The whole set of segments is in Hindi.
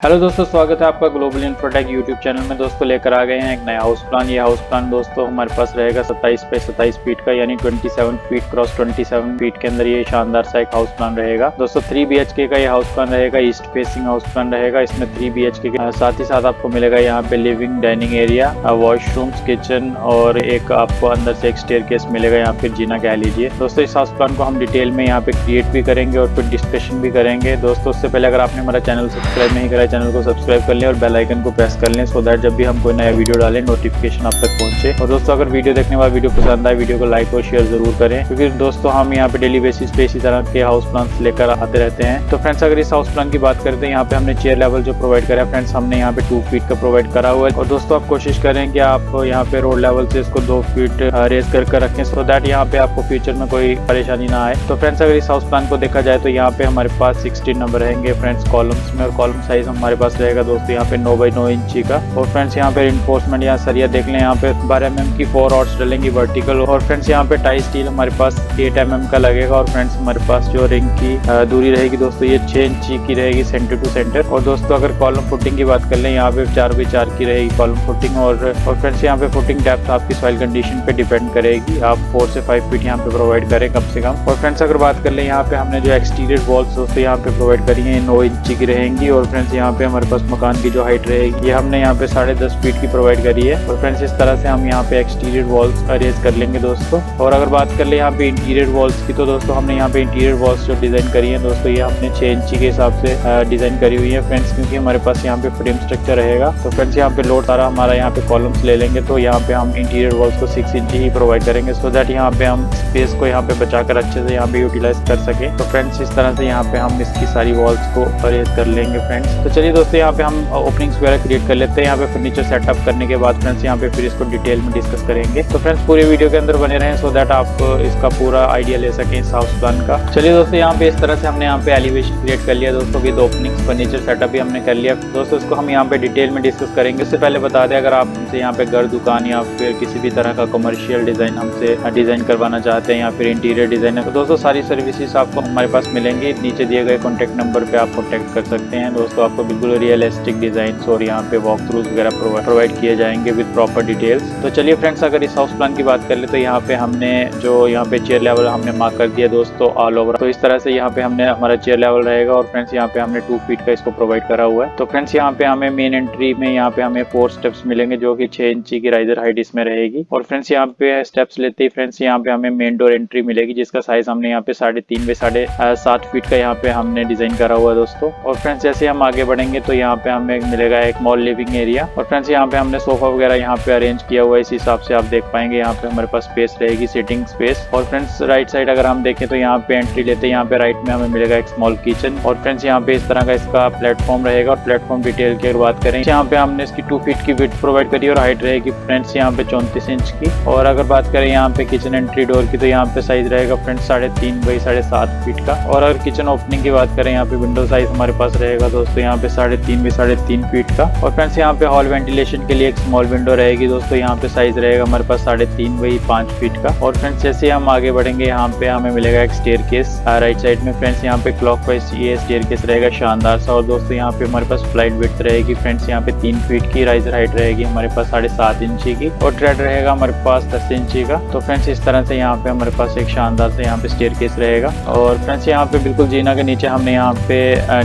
हेलो दोस्तों, स्वागत है आपका ग्लोबल इन्फोटेक यूट्यूब चैनल में। दोस्तों लेकर आ गए हैं एक नया हाउस प्लान। ये हाउस प्लान दोस्तों हमारे पास रहेगा 27 पे 27 फीट का, यानी 27 फीट क्रॉस 27 फीट के अंदर ये शानदार सा एक हाउस प्लान रहेगा। दोस्तों 3 BHK का ये हाउस प्लान रहेगा, ईस्ट फेसिंग हाउस प्लान रहेगा। इसमें 3 BHK के साथ ही साथ आपको मिलेगा यहाँ पे living, dining area, washrooms, kitchen और एक आपको अंदर से एक स्टेयरकेस मिलेगा, यहाँ पे जीना कह लीजिए। दोस्तों इस हाउस प्लान को हम डिटेल में यहाँ पे क्रिएट भी करेंगे और फिर डिस्कशन भी करेंगे। दोस्तों उससे पहले अगर आपने हमारा चैनल सब्सक्राइब नहीं करा है, चैनल को सब्सक्राइब कर लें और बेल आइकन को प्रेस कर लें, सो दैट जब भी हम कोई नया वीडियो डालें नोटिफिकेशन आप तक पहुंचे। और दोस्तों अगर वीडियो देखने के बाद वीडियो पसंद आए, वीडियो को लाइक और शेयर जरूर करें, क्योंकि दोस्तों हम यहाँ पे डेली बेसिस पे इसी तरह के हाउस प्लान्स लेकर आते रहते हैं। तो फ्रेंड्स अगर इस हाउस प्लान की बात करते हैं, यहाँ पे हमने चेयर लेवल जो प्रोवाइड करा है फ्रेंड्स, हमने यहाँ पे 2 फीट का प्रोवाइड करा हुआ है। और दोस्तों आप कोशिश करें कि आप यहाँ पे रोड लेवल से इसको 2 फीट रेज कर रखें, सो दैट यहाँ पे आपको फ्यूचर में कोई परेशानी ना आए। तो फ्रेंड्स अगर इस हाउस प्लान को देखा जाए तो यहाँ पे हमारे पास 16 नंबर रहेंगे फ्रेंड्स कॉलम्स में, और कॉलम साइज हमारे पास रहेगा दोस्तों यहाँ पे 9 बाई 9 इंची का। और फ्रेंड्स यहाँ पे रिइंफोर्समेंट यहाँ सरिया देख लें, यहाँ पे 12 mm की 4 रॉड्स डलेंगी वर्टिकल। और फ्रेंड्स यहाँ पे टाई स्टील हमारे पास 8 mm का लगेगा। और फ्रेंड्स हमारे पास जो रिंग की दूरी रहेगी दोस्तों ये 6 इंची की रहेगी सेंटर टू सेंटर। और दोस्तों अगर कॉलम फुटिंग की बात कर लें, यहाँ पे 4 बाई 4 की रहेगी कॉलम फुटिंग। और फ्रेंड्स यहाँ पे फुटिंग डेप्थ आपकी सॉइल कंडीशन पे डिपेंड करेगी, आप 4 से 5 फीट यहाँ पे प्रोवाइड करें कम से कम। और फ्रेंड्स अगर बात कर लें, यहाँ पे हमने जो एक्सटीरियर वॉल्स दोस्तों यहाँ पे प्रोवाइड करी है 9 इंची की रहेंगी। और फ्रेंड्स यहाँ पे हमारे पास मकान की जो हाइट रहेगी ये हमने यहाँ पे 10.5 फीट की प्रोवाइड करी है। और फ्रेंड्स इस तरह से हम यहाँ पे एक्सटीरियर वॉल्स अरेंज कर लेंगे दोस्तों। और अगर बात कर ले यहाँ पे इंटीरियर वॉल्स की, तो दोस्तों हमने यहाँ पे इंटीरियर वॉल्स जो डिजाइन करी है दोस्तों ये हमने 6 इंची के हिसाब से डिजाइन करी हुई है फ्रेंड्स, क्योंकि हमारे पास यहाँ पे फ्रेम स्ट्रक्चर रहेगा। तो फ्रेंड्स यहाँ पे लोड सारा हमारा यहाँ पे कॉलम्स ले लेंगे, तो यहाँ पे हम इंटीरियर वॉल्स को 6 इंची ही प्रोवाइड करेंगे, सो दैट यहाँ पे हम स्पेस को यहाँ पे बचाकर अच्छे से यहाँ पे यूटिलाइज कर सके। तो फ्रेंड्स इस तरह से यहाँ पे हम इसकी सारी वॉल्स को अरेंज कर लेंगे फ्रेंड्स। तो चलिए दोस्तों यहाँ पे हम ओपनिंग्स वगैरह क्रिएट कर लेते हैं। यहाँ पे फर्नीचर सेटअप करने के बाद फ्रेंड्स यहाँ पे फिर इसको डिटेल में डिस्कस करेंगे। तो फ्रेंड्स पूरे वीडियो के अंदर बने रहें, सो दैट आप इसका पूरा आइडिया ले सकें इस हाउस प्लान का। चलिए दोस्तों यहाँ पे इस तरह से हमने यहाँ पे एलिवेशन क्रिएट कर लिया दोस्तों, विद ओपनिंग्स, फर्नीचर सेटअप भी हमने कर लिया दोस्तों। इसको हम यहाँ पे डिटेल में डिस्कस करेंगे। इससे पहले बता दें, अगर आप हमसे यहाँ पे घर, दुकान या फिर किसी भी तरह का कमर्शियल डिजाइन हमसे डिजाइन करवाना चाहते हैं या फिर इंटीरियर डिजाइन है, तो दोस्तों सारी सर्विसेज आपको हमारे पास मिलेंगी। नीचे दिए गए कॉन्टैक्ट नंबर पे आप कॉन्टैक्ट कर सकते हैं दोस्तों। आपको बिल्कुल रियलिस्टिक डिजाइन और यहाँ पे वॉक थ्रूज वगैरह प्रोवाइड किए जाएंगे विद प्रॉपर डिटेल्स। तो चलिए फ्रेंड्स अगर इस हाउस प्लान की बात कर ले, तो यहाँ पे हमने जो यहाँ पे चेयर लेवल हमने मार्क कर दिया दोस्तों ऑल ओवर। तो इस तरह से यहाँ पे हमने हमारा चेयर लेवल रहेगा। और फ्रेंड्स यहाँ पे हमने 2 फीट का इसको प्रोवाइड करा हुआ है। तो फ्रेंड्स यहाँ पे हमें मेन एंट्री में यहाँ पे हमें 4 स्टेप्स मिलेंगे, जो कि 6 इंची की राइजर हाइट इसमें रहेगी। और फ्रेंड्स यहाँ पे स्टेप्स लेते ही फ्रेंड्स यहाँ पे हमें मेन डोर एंट्री मिलेगी, जिसका साइज हमने यहाँ पे 3.5 बाई 7.5 फीट का यहाँ पे हमने डिजाइन करा हुआ है दोस्तों। और फ्रेंड्स जैसे हम आगे बढ़ेंगे तो यहाँ पे हमें मिलेगा एक स्मॉल लिविंग एरिया। और फ्रेंड्स यहाँ पे हमने सोफा वगैरह यहाँ पे अरेंज किया हुआ है, इस हिसाब से आप देख पाएंगे। यहाँ पे हमारे पास स्पेस रहेगी, सिटिंग स्पेस। और फ्रेंड्स राइट साइड अगर हम देखें तो यहाँ पे एंट्री लेते हैं, यहाँ पे राइट में हमें मिलेगा एक स्मॉल किचन। और फ्रेंड्स यहाँ पे इस तरह का इसका प्लेटफॉर्म रहेगा। और प्लेटफॉर्म डिटेल की अगर बात करें, यहाँ पे हमने इसकी 2 फीट की विड्थ प्रोवाइड करी है और हाइट रहेगी फ्रेंड्स यहाँ पे 34 इंच की। और अगर बात करें यहाँ पे किचन एंट्री डोर की, तो यहाँ पे साइज रहेगा फ्रेंड्स 3.5 बाई 7.5 फीट का। और अगर किचन ओपनिंग की बात करें, यहाँ पे विंडो साइज हमारे पास रहेगा दोस्तों यहाँ पे 3.5 बाई 3.5 फीट का। और फ्रेंड्स यहाँ पे हॉल वेंटिलेशन के लिए एक स्मॉल विंडो रहेगी दोस्तों, यहाँ पे साइज रहेगा हमारे पास 3.5 बाई 5 फीट का। और फ्रेंड्स जैसे हम आगे बढ़ेंगे, यहाँ पे हमें मिलेगा एक स्टेयरकेस राइट साइड में फ्रेंड्स। यहाँ पे क्लॉकवाइज ये स्टेयरकेस रहेगा शानदार सा। और दोस्तों यहाँ पे हमारे पास फ्लाइट विड्थ रहेगी फ्रेंड्स यहाँ पे 3 फीट की, राइजर हाइट रहेगी हमारे पास 7.5 इंची की। और ट्रेड रहेगा हमारे पास 10 इंची का। तो फ्रेंड्स इस तरह से यहाँ पे हमारे पास एक शानदार से यहाँ पे स्टेयरकेस रहेगा। और फ्रेंड्स यहाँ पे बिल्कुल जीना के नीचे हमने यहाँ पे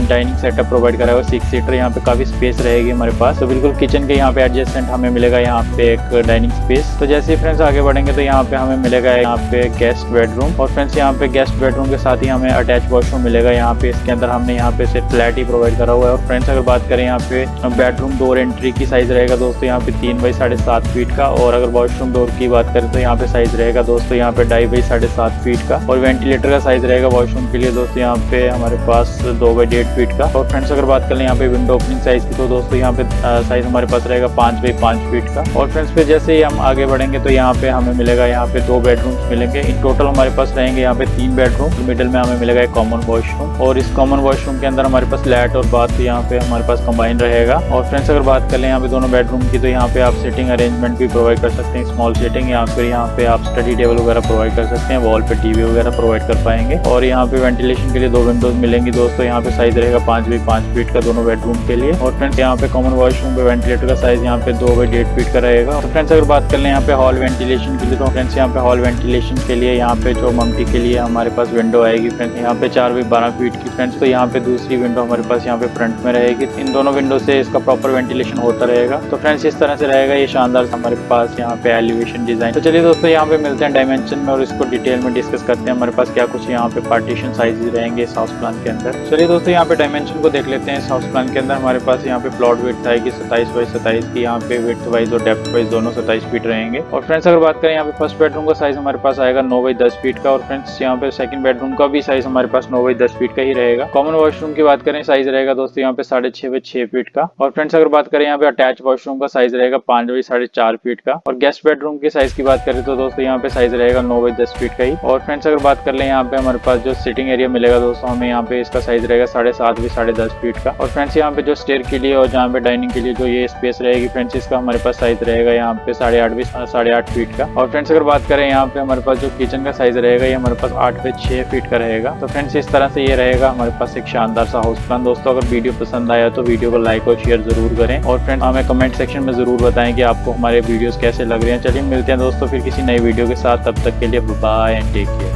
डाइनिंग सेटअप प्रोवाइड करा है, 6 सीटर। यहाँ पे काफी स्पेस रहेगी हमारे पास। तो बिल्कुल किचन के यहाँ पे एडजेसेंट हमें मिलेगा यहाँ पे एक डाइनिंग स्पेस। तो जैसे फ्रेंड्स आगे बढ़ेंगे तो यहाँ पे हमें मिलेगा यहाँ पे गेस्ट बेडरूम। और फ्रेंड्स यहाँ पे गेस्ट बेडरूम के साथ ही हमें अटैच वॉशरूम मिलेगा यहाँ पे। इसके अंदर हमने यहाँ पे सिर्फ फ्लैट ही प्रोवाइड करा हुआ है। और फ्रेंड्स अगर बात करें यहाँ पे बेडरूम डोर एंट्री की साइज रहेगा दोस्तों यहाँ पे 3 बाई 7.5 फीट का। और अगर वॉशरूम डोर की बात करें तो यहाँ पे साइज रहेगा दोस्तों यहाँ पे 2.5 बाई 7.5 फीट का। और वेंटिलेटर का साइज रहेगा वॉशरूम के लिए दोस्तों यहाँ पे हमारे पास 2 बाई 1.5 फीट का। और फ्रेंड्स अगर बात करें यहाँ पे विंडो ओपनिंग साइज की, तो दोस्तों यहाँ पे साइज हमारे पास रहेगा 5 बाई 5 फीट का। और फ्रेंड्स फिर जैसे ही हम आगे बढ़ेंगे तो यहाँ पे हमें मिलेगा यहाँ पे 2 बेडरूम्स मिलेंगे। इन टोटल हमारे पास रहेंगे यहाँ पे 3 बेडरूम। मिडिल में हमें मिलेगा एक कॉमन वॉशरूम। और इस कॉमन वॉशरूम के अंदर हमारे पास लैट और बाथ यहाँ पे हमारे पास कंबाइन रहेगा। और फ्रेंड्स अगर बात कर लें यहाँ पे दोनों बेडरूम की, तो यहाँ पे आप सिटिंग अरेंजमेंट भी प्रोवाइड कर सकते हैं, स्मॉल सिटिंग। या फिर यहाँ पे आप स्टडी टेबल वगैरह प्रोवाइड कर सकते हैं, वॉल पे टीवी वगैरह प्रोवाइड कर पाएंगे। और यहाँ पे वेंटिलेशन के लिए 2 विंडोज मिलेंगी दोस्तों। यहाँ पे साइज रहेगा 5 बाई 5 फीट का दोनों बेडरूम के लिए। और फ्रेंड्स यहाँ पे कॉमन वॉशरूम पे वेंटिलेटर का साइज यहाँ पे 2/1.5 फीट का रहेगा। तो फ्रेंड्स अगर बात कर लें यहाँ पे हॉल वेंटिलेशन के लिए, तो फ्रेंड्स यहाँ पे हॉल वेंटिलेशन के लिए यहाँ पे जो मम्टी के लिए हमारे पास विंडो आएगी फ्रेंड्स यहाँ पे 4/12 फीट की फ्रेंड्स। तो यहाँ पे दूसरी विंडो हमारे पास यहाँ पे फ्रंट में रहेगी। इन दोनों विंडो से इसका प्रॉपर वेंटिलेशन होता रहेगा। तो फ्रेंड्स इस तरह से रहेगा ये शानदार हमारे पास यहाँ पे एलिवेशन डिजाइन। तो चलिए दोस्तों यहाँ पे मिलते हैं डायमेंशन में और इसको डिटेल में डिस्कस करते हैं हमारे पास क्या कुछ यहाँ पे पार्टीशन साइज रहेंगे इस हाउस प्लान के अंदर। चलिए दोस्तों यहाँ पे डायमेंशन को देख लेते हैं। इस हाउस प्लान के अंदर हमारे पास यहाँ पे प्लॉट विड्थ आएगी 27/27 की। यहाँ पे विड्थ वाइज और डेप्थ वाइज दोनों 27 फीट रहेंगे। और फ्रेंड्स अगर बात करें यहाँ पे फर्स्ट बेडरूम का साइज हमारे पास आएगा 9/10 फीट का। और फ्रेंड्स यहाँ पे सेकंड बेडरूम का भी साइज हमारे पास 9/10 फीट का ही रहेगा। कॉमन वॉशरूम की बात करें साइज रहेगा दोस्तों यहाँ पे 6.5/6 फीट का। और फ्रेंड्स अगर बात करें यहाँ पे अटैच वॉशरूम का साइज रहेगा 5/4.5 फीट का। और गेस्ट बेडरूम की साइज की बात करें तो दोस्तों यहाँ पे साइज रहेगा 9/10 फीट का ही। और फ्रेंड्स अगर बात कर ले यहाँ पे हमारे पास जो सिटिंग एरिया मिलेगा दोस्तों हमें यहाँ पे इसका साइज रहेगा 7.5/10 फीट का। और फ्रेंड्स यहाँ पे जो स्टेयर के लिए और जहाँ पे डाइनिंग के लिए जो ये स्पेस रहेगी फ्रेंड्स इसका हमारे पास साइज रहेगा यहाँ पे 8.5 फीट का। और फ्रेंड्स अगर बात करें यहाँ पे हमारे पास जो किचन का साइज रहेगा ये हमारे पास 8/6 फीट का रहेगा। तो फ्रेंड्स इस तरह से ये रहेगा हमारे पास एक शानदार सा हाउस प्लान। दोस्तों अगर वीडियो पसंद आया तो वीडियो को लाइक और शेयर जरूर करें। और फ्रेंड्स हमें कमेंट सेक्शन में जरूर बताएं कि आपको हमारे वीडियोस कैसे लग रहे हैं। चलिए मिलते हैं दोस्तों फिर किसी नई वीडियो के साथ, तब तक के लिए बाय एंड टेक केयर।